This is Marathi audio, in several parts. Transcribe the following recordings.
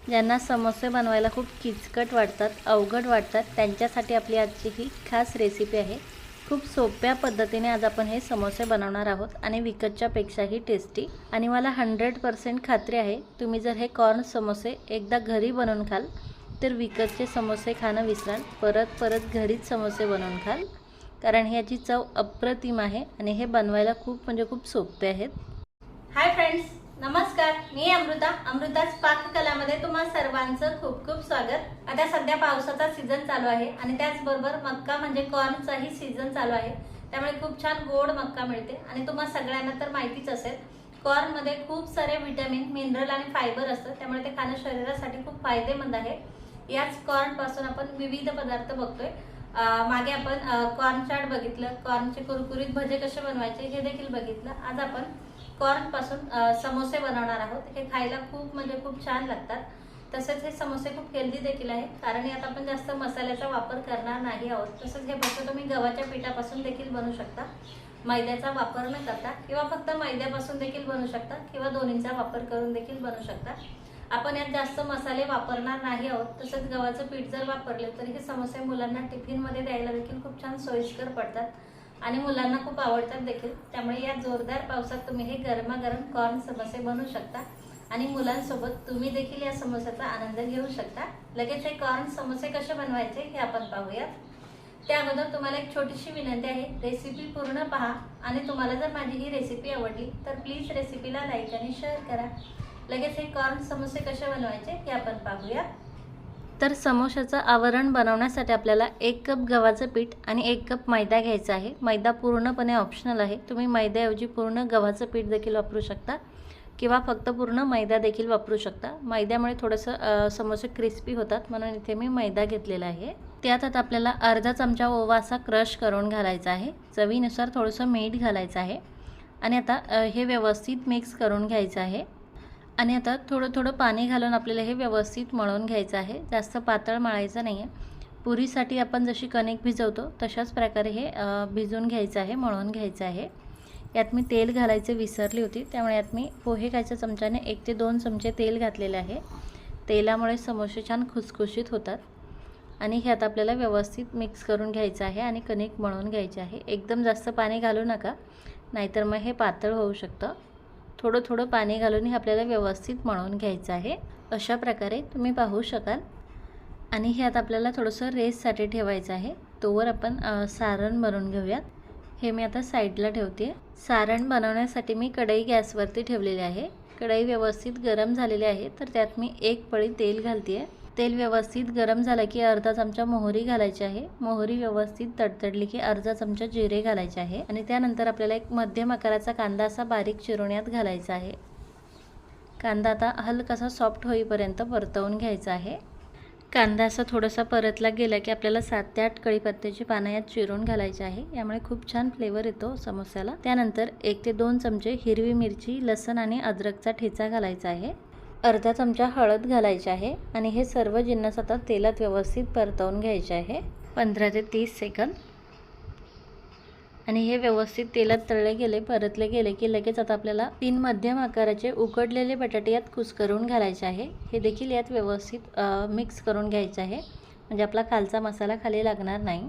ज्यांना समोसे बनवायला खूप किचकट वाटतात, अवघड वाटतात, त्यांच्यासाठी आपली आजची ही खास रेसिपी आहे। खूप सोप्या पद्धतीने आज आपण हे समोसे बनवणार आहोत आणि विकतच्या पेक्षाही टेस्टी। आणि मला 100% खात्री आहे तुम्ही जर हे कॉर्न समोसे एकदा घरी बनवून खाल तर विकतचे समोसे खाणं विसराल, परत परत घरीच समोसे बनवून खाल, कारण ह्याची चव अप्रतिम आहे आणि हे बनवायला खूप सोपे आहेत। हाय फ्रेंड्स, नमस्कार। मी अमृताच पाककलामध्ये तुम्हा सर्वांचं खूप स्वागत। आता सध्या पावसाचा सीझन चालू आहे आणि त्याचबरोबर मक्का म्हणजे कॉर्नचाही सीझन चालू आहे, त्यामुळे खूप छान गोड मक्का मिळते। आणि तुम्हा सगळ्यांना तर माहितीच असेल कॉर्न मध्ये खूप सारे विटामिन, मिनरल आणि फायबर असतं, त्यामुळे ते खाणं शरीरासाठी खूप फायदेमंद आहे। याच कॉर्न पासून आपण विविध पदार्थ बघतोय। मागे आपण कॉर्न चाट बघितलं, कॉर्नचे कुरकुरीत भजे कसे बनवायचे हे देखील बघितलं। आज आपण कॉर्न पासून समोसे बनवणार आहोत। हे खायला खूप छान लागतात। तसेच हे समोसे खूप हेल्दी देखील आहे, कारण यात आपण जास्त मसाल्याचा वापर करणार नाही आहोत। तसेच हे भजे तुम्ही गव्हाच्या पिठापासून देखील बनवू शकता, मैद्याचा वापर न करता, किंवा फक्त मैद्यापासून देखील बनवू शकता, किंवा दोन्हींचा वापर करून देखील बनवू शकता। आपण यात जास्त मसाले वापरणार नाही आहोत। तसेच गव्हाचं पीठ जर वापरले तर हे समोसे मुलांना टिफिन मध्ये द्यायला देखील खूप छान सोयीस्कर पडतात आणि मुलांना खूप आवडतात देखील। त्यामुळे या जोरदार पावसात तुम्ही हे गरमागरम कॉर्न समोसे बनवू शकता आणि मुलांसोबत तुम्ही देखील या समोस्याचा आनंद घेऊ शकता। लगेच हे कॉर्न समोसे कसे बनवायचे हे आपण पाहूयात। त्या अगोदर तुम्हाला एक छोटीशी विनंती आहे, रेसिपी पूर्ण पहा आणि तुम्हाला जर माझी ही रेसिपी आवडली तर प्लीज रेसिपीला लाईक आणि शेअर करा। लगेच हे कॉर्न समोसे कसे बनवायचे हे आपण पाहूया। तर समोशाचं आवरण बनवण्यासाठी आपल्याला 1 कप गव्हाचं पीठ आणि 1 कप मैदा घ्यायचा आहे। मैदा पूर्णपणे ऑप्शनल आहे, तुम्ही मैद्याऐवजी पूर्ण गव्हाचं पीठ देखील वापरू शकता किंवा फक्त पूर्ण मैदा देखील वापरू शकता। मैद्यामुळे थोडंसं समोसे क्रिस्पी होतात, म्हणून इथे मी मैदा घेतलेला आहे। त्यात आता आपल्याला अर्धा चमचा ओवा असा क्रश करून घालायचा आहे। चवीनुसार थोडंसं मीठ घालायचं आहे आणि आता हे व्यवस्थित मिक्स करून घ्यायचं आहे। आणि आता थोडं पाणी घालून आपल्याला हे व्यवस्थित मळून घ्यायचं आहे, जास्त पातळ मळायचं नाही आहे। पुरीसाठी आपण जशी कणिक भिजवतो तशाच प्रकारे हे भिजवून घ्यायचं आहे, मळून घ्यायचं आहे। यात मी तेल घालायचे विसरली होती, त्यामुळे यात मी पोहे खायच्या चमच्याने 1 ते 2 चमचे तेल घातलेले आहे। तेलामुळे समोसे छान खुसखुशीत होतात। आणि हे आता आपल्याला व्यवस्थित मिक्स करून घ्यायचं आहे आणि कणिक मळून घ्यायची आहे। एकदम जास्त पाणी घालू नका, नाहीतर मग हे पातळ होऊ शकतं। थोडं पाणी घालून हे आपल्याला व्यवस्थित मळून घ्यायचं आहे, अशा प्रकारे तुम्ही पाहू शकाल। आणि हे आता आपल्याला थोडंसं रेस्टसाठी ठेवायचं आहे। तोवर आपण सारण बनवून घेऊयात। हे मी आता साईडला ठेवते। सारण बनवण्यासाठी मी कढई गॅसवरती ठेवलेली आहे। कढई व्यवस्थित गरम झालेली आहे, तर त्यात मी 1 पळी तेल घालते। तेल व्यवस्थित गरम झालं की अर्धा चमचा मोहरी घालायची आहे। मोहरी व्यवस्थित तडतडली की अर्धा चमचा जिरे घालायचे आहे आणि त्यानंतर आपल्याला एक मध्यम आकाराचा कांदा असा बारीक चिरवण्यात घालायचा आहे। कांदा आता हलकासा सॉफ्ट होईपर्यंत परतवून घ्यायचा आहे। कांदा असा थोडासा परतला गेला की आपल्याला 7 ते 8 कढीपत्त्याची पानं यात चिरून घालायची आहे, यामुळे खूप छान फ्लेवर येतो समोस्याला। त्यानंतर 1 ते 2 चमचे हिरवी मिरची, लसूण आणि अद्रकचा ठेचा घालायचा आहे। अर्धा चमचा हळद घालायची आहे आणि हे सर्व जिन्नस आता तेलात व्यवस्थित परतवून घ्यायचे आहे 15 ते 30 सेकंद। आणि हे व्यवस्थित तेलात तळले गेले, परतले गेले की लगेच आता आपल्याला 3 मध्यम आकाराचे उकडलेले बटाटे यात कुस्करून घालायचे आहे। हे देखील यात व्यवस्थित मिक्स करून घ्यायचे आहे, म्हणजे आपला खालचा मसाला खाली लागणार नाही।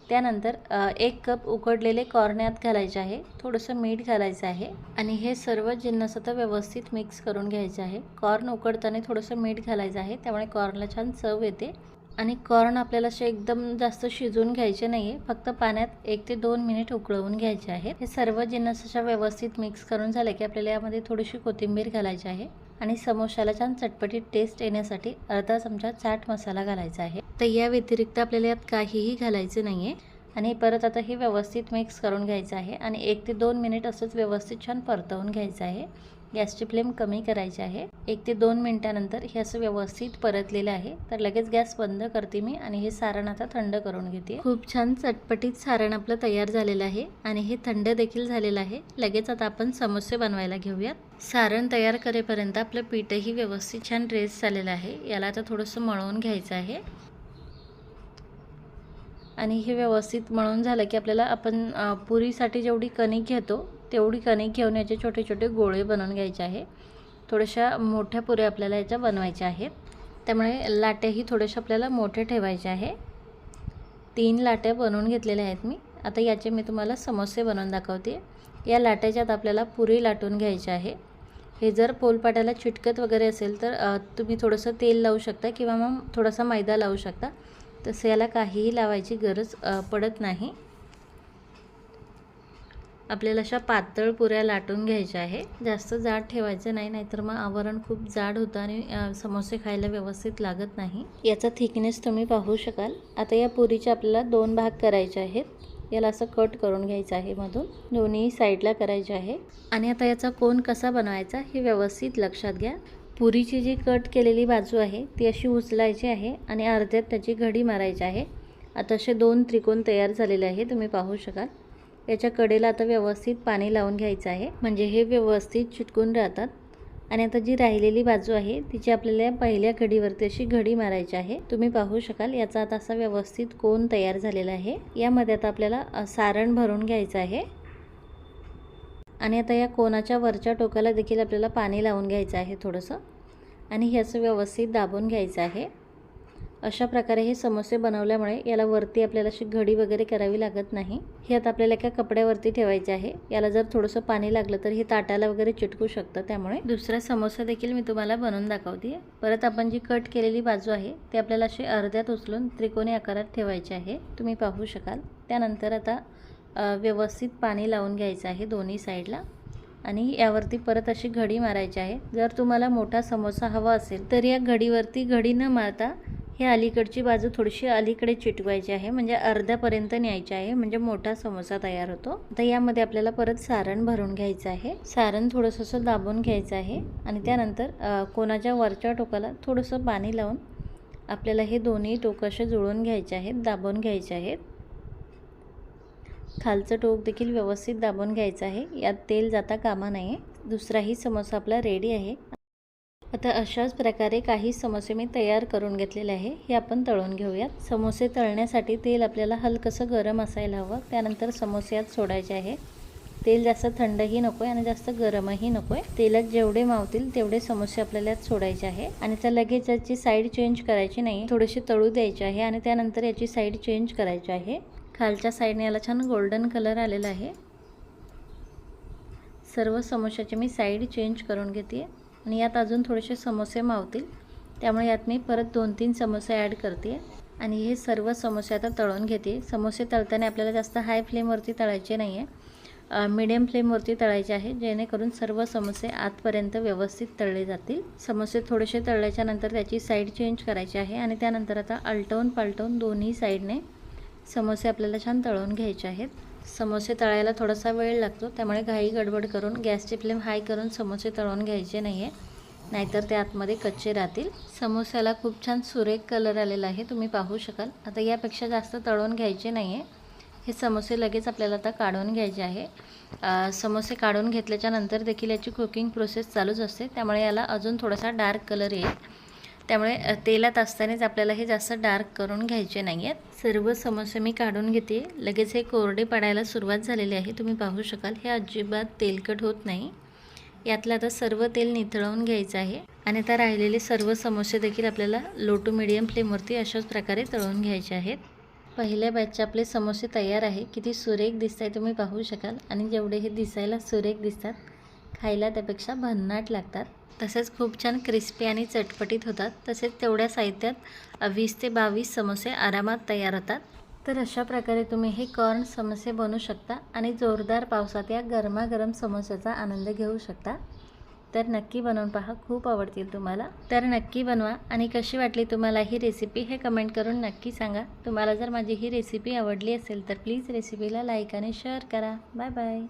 त्यानंतर 1 कप उकडलेले कॉर्न यात घालायचे आहे, थोडंसं मीठ घालायचं आहे आणि हे सर्व जिन्नस आता व्यवस्थित मिक्स करून घ्यायचे आहे। कॉर्न उकडताना थोडंसं मीठ घालायचं आहे, त्यामुळे कॉर्नला छान चव येते। आणि कॉर्न आपल्याला असे एकदम जास्त शिजवून घ्यायचे नाही आहे, फक्त पाण्यात 1 ते 2 मिनिट उकळवून घ्यायचे आहेत। हे सर्व जिन्नस अशा व्यवस्थित मिक्स करून झाले की आपल्याला यामध्ये थोडीशी कोथिंबीर घालायची आहे आणि समोशाला छान चटपटीत टेस्ट येण्यासाठी अर्धा चमचा चाट मसाला घालायचा आहे। तर या व्यतिरिक्त आपल्याला यात काहीही घालायचे नाही आहे। आणि परत आता हे व्यवस्थित मिक्स करून घ्यायचं आहे आणि 1 ते 2 मिनिट असंच व्यवस्थित छान परतवून घ्यायचं आहे। गॅसची फ्लेम कमी करायची आहे। 1 ते 2 मिनिटानंतर हे असं व्यवस्थित परतलेलं आहे, तर लगेच गॅस बंद करते मी आणि हे सारण आता थंड करून घेते। खूप छान चटपटीत सारण आपलं तयार झालेलं आहे आणि हे थंड देखील झालेलं आहे। लगेच आता आपण समोसे बनवायला घेऊयात। सारण तयार करेपर्यंत आपलं पीठही व्यवस्थित छान रेस्ट झालेलं आहे। याला आता थोडंसं मळवून घ्यायचं आहे आणि हे व्यवस्थित मळून झालं की आपल्याला आपण पुरीसाठी जेवढी कणिक घेतो तेवढी कणिक घेऊन याचे छोटे छोटे गोळे बनवून घ्यायचे आहे। थोड्याशा मोठ्या पुऱ्या आपल्याला याच्या बनवायच्या आहेत, त्यामुळे लाट्याही थोड्याशा आपल्याला मोठे ठेवायचे आहे. 3 लाट्या बनवून घेतलेल्या आहेत मी. आता याचे मी तुम्हाला समोसे बनवून दाखवते. या लाट्याच्यात आपल्याला पुरी लाटून घ्यायची आहे. हे जर पोलपाट्याला चिटकत वगैरे असेल तर तुम्ही थोडंसं तेल लावू शकता किंवा मग थोडासा मैदा लावू शकता. तसं याला काहीही लावायची गरज पडत नाही. आपल्याला अशा पातळ पुऱ्या लाटून घ्यायच्या आहे. जास्त जाड ठेवायचं नाही, नाहीतर मग आवरण खूप जाड होतं आणि समोसे खायला व्यवस्थित लागत नाही. याचा थिकनेस तुम्ही पाहू शकाल. आता या पुरीचे आपल्याला 2 भाग करायचे आहेत. याला असं कट करून घ्यायचं आहे, मधून दोन्ही साईडला करायचे आहे. आणि आता याचा कोन कसा बनवायचा हे व्यवस्थित लक्षात घ्या. पुरीची जी कट केलेली बाजू आहे ती अशी उचलायची आहे आणि अर्ध्यात त्याची घडी मारायची आहे. आता असे 2 त्रिकोण तयार झालेले आहे, तुम्ही पाहू शकाल. याच्या कडेला आता व्यवस्थित पाणी लावून घ्यायचं आहे, म्हणजे हे व्यवस्थित चिटकून राहतात. आणि आता जी राहिलेली बाजू आहे तिची आपल्याला पहिल्या घडीवरती अशी घडी मारायची आहे. तुम्ही पाहू शकाल याचा आता असा व्यवस्थित कोन तयार झालेला आहे. यामध्ये आता आपल्याला सारण भरून घ्यायचं आहे. आणि आता या कोनाच्या वरच्या टोकाला देखील आपल्याला पाणी लावून घ्यायचं आहे थोडंसं, आणि हे असं व्यवस्थित दाबून घ्यायचं आहे. अशा प्रकारे हे समोसे बनवल्यामुळे याला वरती आपल्याला अशी घडी वगैरे करावी लागत नाही. हे आता आपल्याला एका कपड्यावरती ठेवायचे आहे. याला जर थोडंसं पाणी लागलं तर हे ताटाला वगैरे चिटकू शकतं. त्यामुळे दुसरा समोसा देखील मी तुम्हाला बनवून दाखवते. परत आपण जी कट केलेली बाजू आहे ती आपल्याला अशी अर्ध्यात उचलून त्रिकोणी आकारात ठेवायची आहे, तुम्ही पाहू शकाल. त्यानंतर आता व्यवस्थित पाणी लावून घ्यायचं आहे दोन्ही साईडला, आणि यावरती परत अशी घडी मारायची आहे. जर तुम्हाला मोठा समोसा हवा असेल तर या घडीवरती घडी न मारता हे अलीकडची बाजू थोडीशी अलीकडे चिटकवायची आहे, म्हणजे अर्ध्यापर्यंत न्यायची आहे, म्हणजे मोठा समोसा तयार होतो. आता यामध्ये आपल्याला परत सारण भरून घ्यायचं आहे. सारण थोडंसं असं दाबून घ्यायचं आहे आणि त्यानंतर कोणाच्या वरच्या टोकाला थोडंसं पाणी लावून आपल्याला हे दोन्ही टोक असे जुळून घ्यायचे आहेत, दाबून घ्यायचे आहेत. खालचं टोक देखील व्यवस्थित दाबून घ्यायचं आहे, यात तेल जाता कामा नये. दुसराही समोसा आपला रेडी आहे. आता अशाच प्रकारे काही समोसे मी तयार करून घेतलेले आहे. हे आपण तळून घेऊयात. समोसे तळण्यासाठी तेल आपल्याला हलकंसं गरम असायला हवं. त्यानंतर समोसे यात सोडायचे आहे. तेल जास्त थंडही नको आहे आणि जास्त गरमही नको आहे. तेलात जेवढे मावतील तेवढे समोसे आपल्याला यात सोडायचे आहे. आणि त्या लगेच याची साईड चेंज करायची नाही, थोडेसे तळू द्यायचे आहे आणि त्यानंतर याची साईड चेंज करायची आहे. खालच्या साईडने याला छान गोल्डन कलर आलेला आहे. सर्व समोशाचे मी साईड चेंज करून घेते आणि यात अजून थोडेसे समोसे मावतील, त्यामुळे यात मी परत 2-3 समोसे ॲड करते आणि हे सर्व समोसे आता तळून घेते. समोसे तळताना आपल्याला जास्त हाय फ्लेमवरती तळायचे नाही आहे, मीडियम फ्लेमवरती तळायचे आहे, जेणेकरून सर्व समोसे आतपर्यंत व्यवस्थित तळले जातील. समोसे थोडेसे तळल्याच्या नंतर त्याची साईड चेंज करायची आहे आणि त्यानंतर आता आलटवून पालटवून दोन्ही साईडने समोसे आपल्याला छान तळून घ्यायचे आहेत. समोसे तळायला थोडासा वेळ लागतो, त्यामुळे घाई गडबड करून गॅसची फ्लेम हाय करून समोसे तळून घ्यायचे नाही आहे, नाहीतर ते आतमध्ये कच्चे राहतील. समोस्याला खूप छान सुरेख कलर आलेला आहे, तुम्ही पाहू शकाल. आता यापेक्षा जास्त तळून घ्यायचे नाही आहे. हे समोसे लगेच आपल्याला आता काढून घ्यायचे आहे. समोसे काढून घेतल्याच्या नंतर देखील याची कुकिंग प्रोसेस चालूच असते, त्यामुळे याला अजून थोडासा डार्क कलर येईल. त्यामुळे तेलात असतानाच आपल्याला हे जास्त डार्क करून घ्यायचे नाही आहेत. सर्व समोसे मी काढून घेते. लगेच हे कोरडे पडायला सुरुवात झालेली आहे, तुम्ही पाहू शकाल. हे अजिबात तेलकट होत नाही. यातलं आता सर्व तेल निथळवून घ्यायचं आहे आणि आता राहिलेले सर्व समोसे देखील आपल्याला लो टू मीडियम फ्लेमवरती अशाच प्रकारे तळून घ्यायचे आहेत. पहिल्या बॅचचे आपले समोसे तयार आहे. किती सुरेख दिसत आहे तुम्ही पाहू शकाल. आणि जेवढे हे दिसायला सुरेख दिसतात, खायला त्यापेक्षा भन्नाट लागतात. तसेच खूप छान क्रिस्पी आणि चटपटीत होतात. तसेच तेवढ्या साहित्यात 20 ते 22 समोसे आरामात तयार होतात. तर अशा प्रकारे तुम्ही हे कॉर्न समोसे बनवू शकता आणि जोरदार पावसात या गरमागरम समोस्याचा आनंद घेऊ शकता. तर नक्की बनवून पहा, खूप आवडतील तुम्हाला. तर नक्की बनवा आणि कशी वाटली तुम्हाला ही रेसिपी हे कमेंट करून नक्की सांगा. तुम्हाला जर माझी ही रेसिपी आवडली असेल तर प्लीज रेसिपीला लाईक आणि शेअर करा. Bye bye.